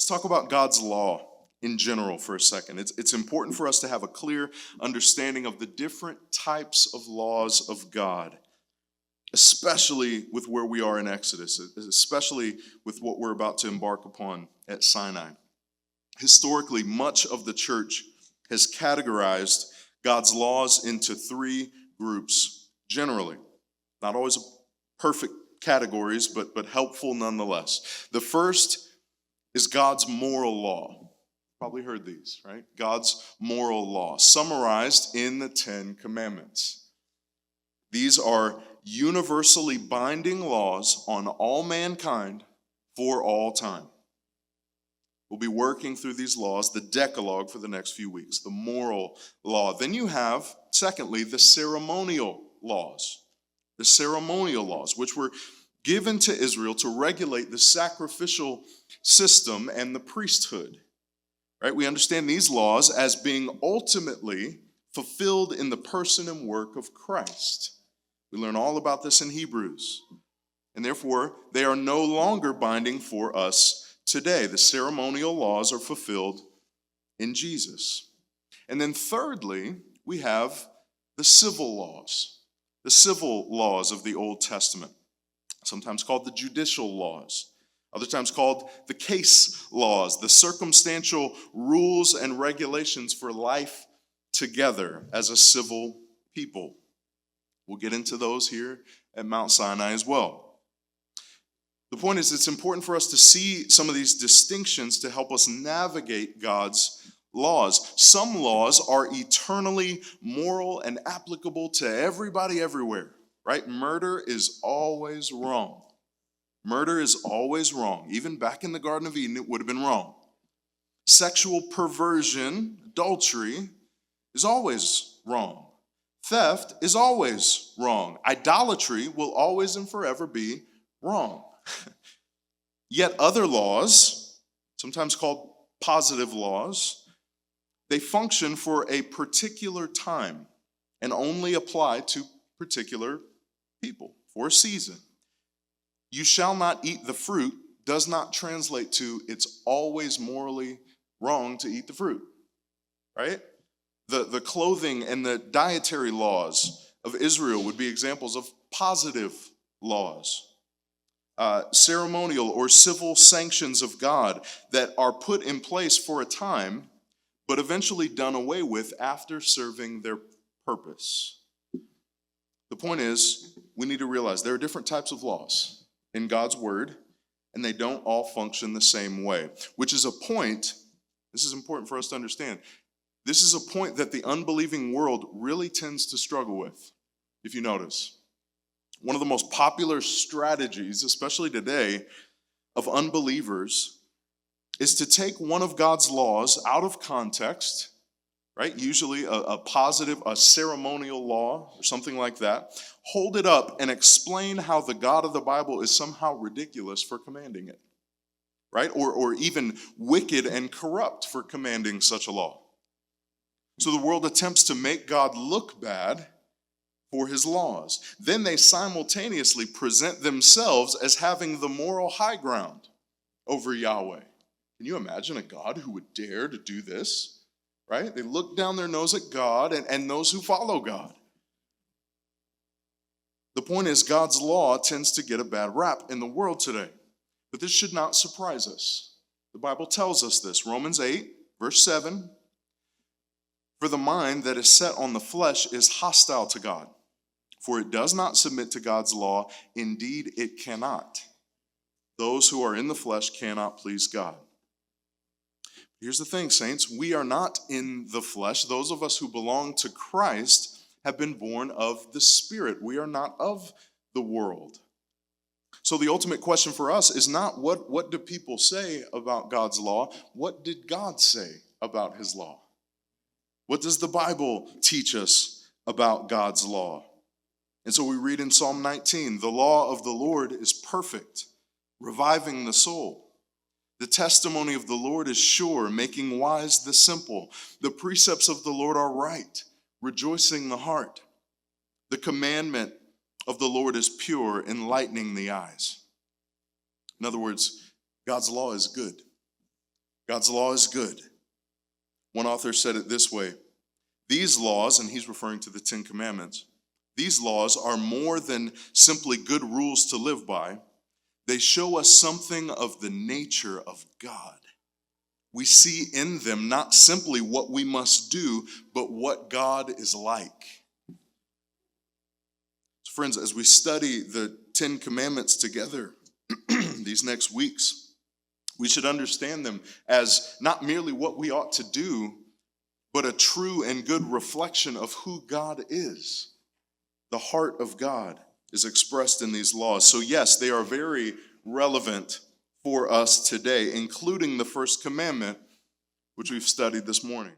Let's talk about God's law in general for a second. It's important for us to have a clear understanding of the different types of laws of God, especially with where we are in Exodus, especially with what we're about to embark upon at Sinai. Historically, much of the church has categorized God's laws into three groups generally. Not always perfect categories, but helpful nonetheless. The first is God's moral law. Probably heard these, right? God's moral law, summarized in the 10 Commandments. These are universally binding laws on all mankind for all time. We'll be working through these laws, the Decalogue, for the next few weeks, the moral law. Then you have, secondly, the ceremonial laws. The ceremonial laws, which were given to Israel to regulate the sacrificial system and the priesthood. Right? We understand these laws as being ultimately fulfilled in the person and work of Christ. We learn all about this in Hebrews. And therefore, they are no longer binding for us today. The ceremonial laws are fulfilled in Jesus. And then thirdly, we have the civil laws of the Old Testament, sometimes called the judicial laws, other times called the case laws, the circumstantial rules and regulations for life together as a civil people. We'll get into those here at Mount Sinai as well. The point is, it's important for us to see some of these distinctions to help us navigate God's laws. Some laws are eternally moral and applicable to everybody everywhere, right? Murder is always wrong. Murder is always wrong. Even back in the Garden of Eden, it would have been wrong. Sexual perversion, adultery, is always wrong. Theft is always wrong. Idolatry will always and forever be wrong. Yet other laws, sometimes called positive laws, they function for a particular time and only apply to particular people for a season. You shall not eat the fruit does not translate to it's always morally wrong to eat the fruit, right? The clothing and the dietary laws of Israel would be examples of positive laws. Ceremonial or civil sanctions of God that are put in place for a time, but eventually done away with after serving their purpose. The point is, we need to realize there are different types of laws in God's word, and they don't all function the same way, which is a point, this is important for us to understand, this is a point that the unbelieving world really tends to struggle with, if you notice. One of the most popular strategies, especially today, of unbelievers is to take one of God's laws out of context, right? Usually a positive, a ceremonial law or something like that, hold it up and explain how the God of the Bible is somehow ridiculous for commanding it, right? Or even wicked and corrupt for commanding such a law. So the world attempts to make God look bad for his laws. Then they simultaneously present themselves as having the moral high ground over Yahweh. Can you imagine a God who would dare to do this? Right? They look down their nose at God and those who follow God. The point is, God's law tends to get a bad rap in the world today. But this should not surprise us. The Bible tells us this. Romans 8, verse 7. For the mind that is set on the flesh is hostile to God, for it does not submit to God's law. Indeed, it cannot. Those who are in the flesh cannot please God. Here's the thing, saints. We are not in the flesh. Those of us who belong to Christ have been born of the Spirit. We are not of the world. So the ultimate question for us is not what do people say about God's law? What did God say about his law? What does the Bible teach us about God's law? And so we read in Psalm 19, the law of the Lord is perfect, reviving the soul. The testimony of the Lord is sure, making wise the simple. The precepts of the Lord are right, rejoicing the heart. The commandment of the Lord is pure, enlightening the eyes. In other words, God's law is good. God's law is good. One author said it this way: these laws, and he's referring to the Ten Commandments, these laws are more than simply good rules to live by. They show us something of the nature of God. We see in them not simply what we must do, but what God is like. So friends, as we study the Ten Commandments together these next weeks, we should understand them as not merely what we ought to do, but a true and good reflection of who God is. The heart of God is expressed in these laws. So yes, they are very relevant for us today, including the first commandment, which we've studied this morning.